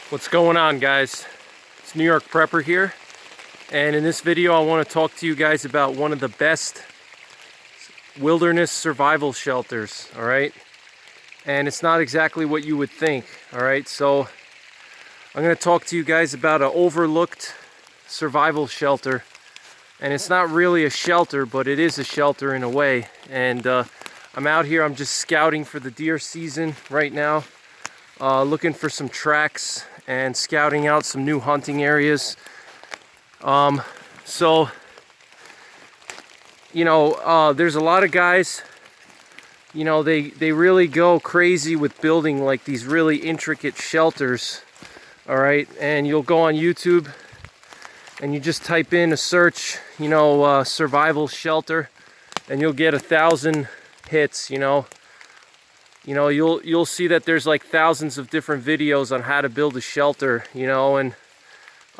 What's going on, guys? It's NYPrepper here, and in this video I want to talk to you guys about one of the best wilderness survival shelters. All right, and it's not exactly what you would think. All right, so I'm going to talk to you guys about an overlooked survival shelter, and it's not really a shelter, but it is a shelter in a way. And I'm out here, I'm just scouting for the deer season right now, looking for some tracks and scouting out some new hunting areas. So you know, there's a lot of guys, you know, they really go crazy with building like these really intricate shelters. All right, and you'll go on YouTube and you just type in a search, you know, survival shelter, and you'll get 1,000 hits. You'll see that there's like thousands of different videos on how to build a shelter, you know, and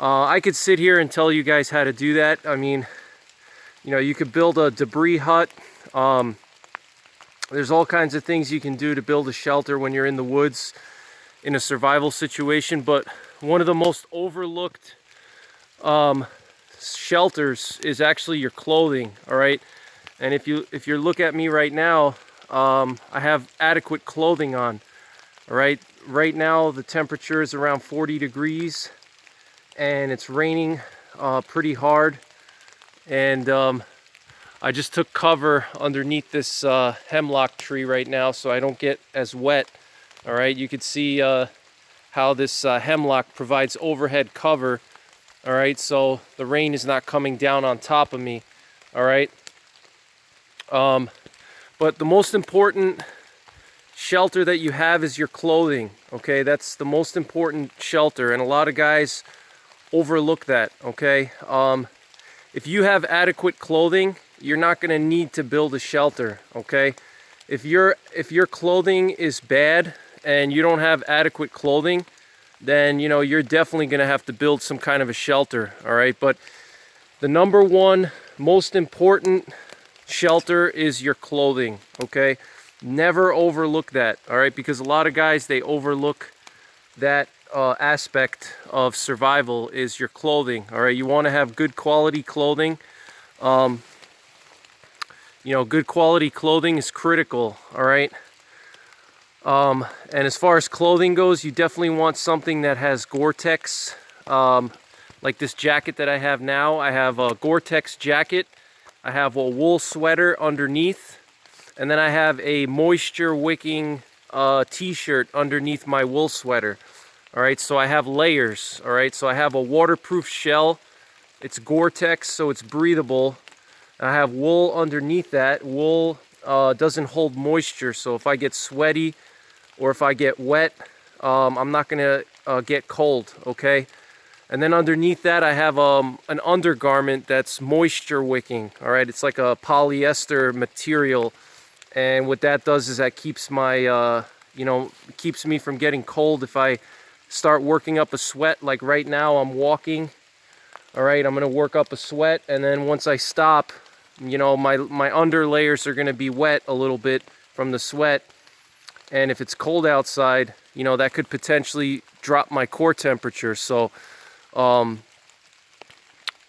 I could sit here and tell you guys how to do that. I mean, you know, you could build a debris hut. There's all kinds of things you can do to build a shelter when you're in the woods in a survival situation, but one of the most overlooked shelters is actually your clothing. All right, and if you look at me right now, I have adequate clothing on. All right, right now the temperature is around 40 degrees and it's raining pretty hard, and I just took cover underneath this hemlock tree right now so I don't get as wet. All right, you can see how this hemlock provides overhead cover. All right, so the rain is not coming down on top of me. All right, but the most important shelter that you have is your clothing. Okay, that's the most important shelter, and a lot of guys overlook that. Okay, if you have adequate clothing, you're not going to need to build a shelter. Okay, if your clothing is bad and you don't have adequate clothing, then, you know, you're definitely going to have to build some kind of a shelter. All right, but the number one most important shelter is your clothing. Okay, never overlook that. All right, because a lot of guys, they overlook that aspect of survival is your clothing. All right, you want to have good quality clothing. You know, good quality clothing is critical. All right, and as far as clothing goes, you definitely want something that has Gore-Tex. Like this jacket that I have now, I have a Gore-Tex jacket, I have a wool sweater underneath, and then I have a moisture wicking t-shirt underneath my wool sweater. All right, so I have layers. All right, so I have a waterproof shell, it's Gore-Tex, so it's breathable. I have wool underneath that. Wool doesn't hold moisture, so if I get sweaty or if I get wet, I'm not gonna get cold. Okay, and then underneath that I have an undergarment that's moisture wicking. All right, it's like a polyester material, and what that does is that keeps my keeps me from getting cold if I start working up a sweat. Like right now I'm walking. All right, I'm gonna work up a sweat, and then once I stop, you know, my under layers are gonna be wet a little bit from the sweat, and if it's cold outside, you know, that could potentially drop my core temperature. So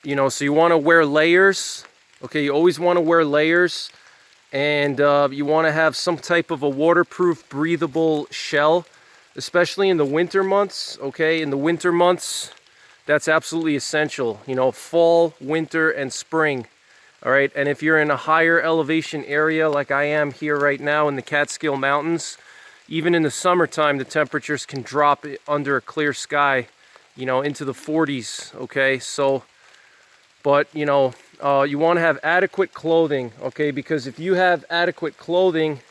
you know, so you want to wear layers. Okay, you always want to wear layers, and you want to have some type of a waterproof, breathable shell, especially in the winter months. Okay, in the winter months, that's absolutely essential. You know, fall, winter, and spring. All right, and if you're in a higher elevation area like I am here right now in the Catskill Mountains, even in the summertime, the temperatures can drop under a clear sky, you know, into the 40s. Okay, so, but you know, you want to have adequate clothing. Okay, because if you have adequate clothing,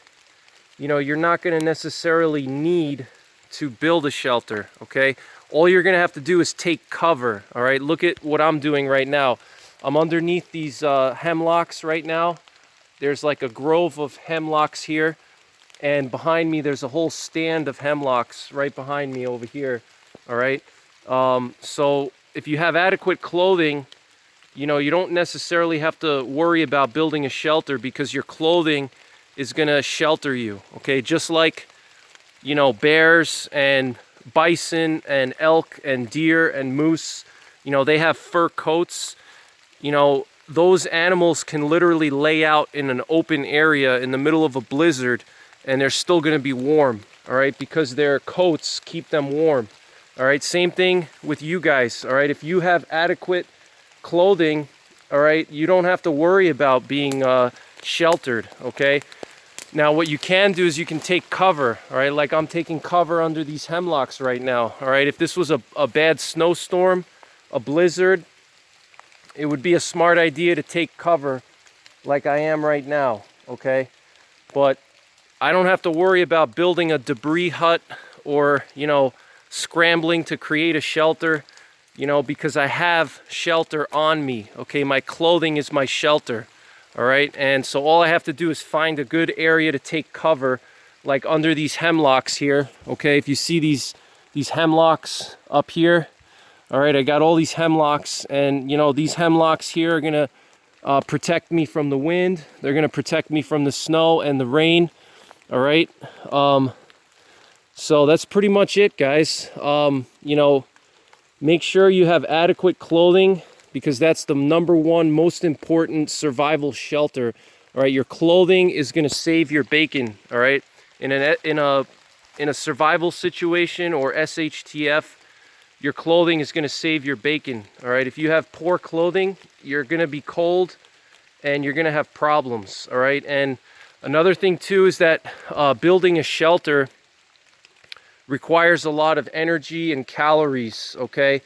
you know, you're not going to necessarily need to build a shelter. Okay, all you're going to have to do is take cover. All right, look at what I'm doing right now. I'm underneath these hemlocks right now. There's like a grove of hemlocks here, and behind me there's a whole stand of hemlocks right behind me over here. All right, so if you have adequate clothing, you know, you don't necessarily have to worry about building a shelter, because your clothing is gonna shelter you. Okay, just like, you know, bears and bison and elk and deer and moose, you know, they have fur coats. You know, those animals can literally lay out in an open area in the middle of a blizzard and they're still going to be warm, all right, because their coats keep them warm. All right, same thing with you guys. All right, if you have adequate clothing, all right, you don't have to worry about being sheltered, okay? Now what you can do is you can take cover, all right? Like I'm taking cover under these hemlocks right now, all right? If this was a bad snowstorm, a blizzard, it would be a smart idea to take cover like I am right now, okay? But I don't have to worry about building a debris hut or, you know, scrambling to create a shelter, you know, because I have shelter on me, okay? My clothing is my shelter, all right? And so all I have to do is find a good area to take cover, like under these hemlocks here, okay? If you see these hemlocks up here, all right, I got all these hemlocks, and, you know, these hemlocks here are gonna protect me from the wind. They're gonna protect me from the snow and the rain, all right? So that's pretty much it, guys. You know, make sure you have adequate clothing because that's the #1 most important survival shelter. All right, your clothing is going to save your bacon. All right, in a survival situation or SHTF, your clothing is going to save your bacon. All right, if you have poor clothing, you're going to be cold and you're going to have problems. All right, and another thing too is that building a shelter requires a lot of energy and calories, okay?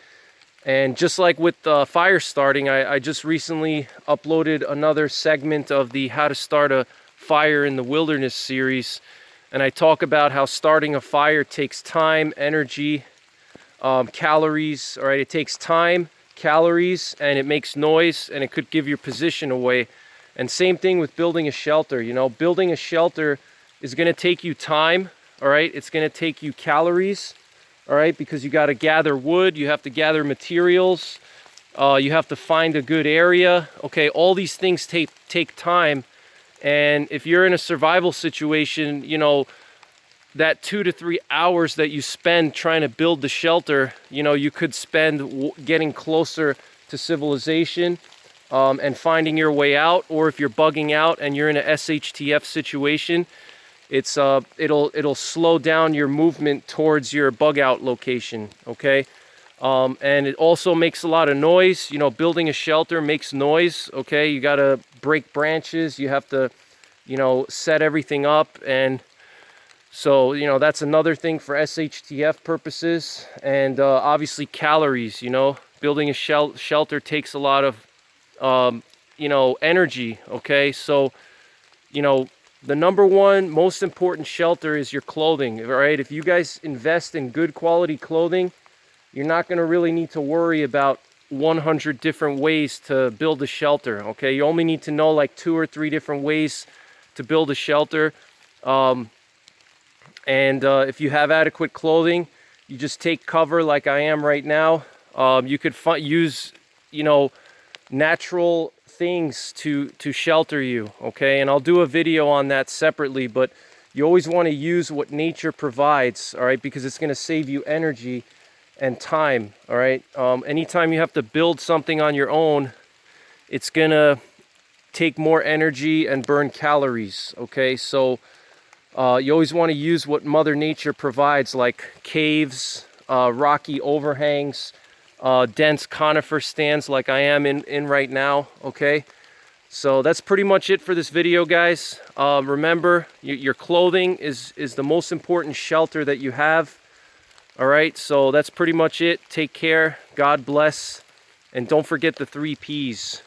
And just like with fire starting, I just recently uploaded another segment of the How to Start a Fire in the Wilderness series, and I talk about how starting a fire takes time, energy, calories, all right? It takes time, calories, and it makes noise, and it could give your position away. And same thing with building a shelter, you know? Building a shelter is gonna take you time, all right? It's going to take you calories, all right? Because you got to gather wood, you have to gather materials, you have to find a good area, okay? All these things take time, and if you're in a survival situation, you know, that 2 to 3 hours that you spend trying to build the shelter, you know, you could spend getting closer to civilization and finding your way out, or if you're bugging out and you're in a SHTF situation, it'll slow down your movement towards your bug out location, okay? And it also makes a lot of noise. You know, building a shelter makes noise, okay? You got to break branches, you have to, you know, set everything up, and so, you know, that's another thing for SHTF purposes. And obviously calories, you know, building a shelter takes a lot of you know, energy, okay? So, you know, the #1 most important shelter is your clothing, all right? If you guys invest in good quality clothing, you're not going to really need to worry about 100 different ways to build a shelter, okay? You only need to know like 2 or 3 different ways to build a shelter. If you have adequate clothing, you just take cover like I am right now. You could use, you know, natural things to shelter you, okay? And I'll do a video on that separately, but you always want to use what nature provides, all right? Because it's going to save you energy and time, all right? Anytime you have to build something on your own, it's going to take more energy and burn calories, okay? So you always want to use what Mother Nature provides, like caves, rocky overhangs, dense conifer stands like I am in right now, okay? So that's pretty much it for this video, guys. Remember, your clothing is the most important shelter that you have, all right? So that's pretty much it. Take care, God bless, and don't forget the 3 Ps: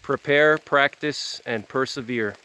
prepare, practice, and persevere.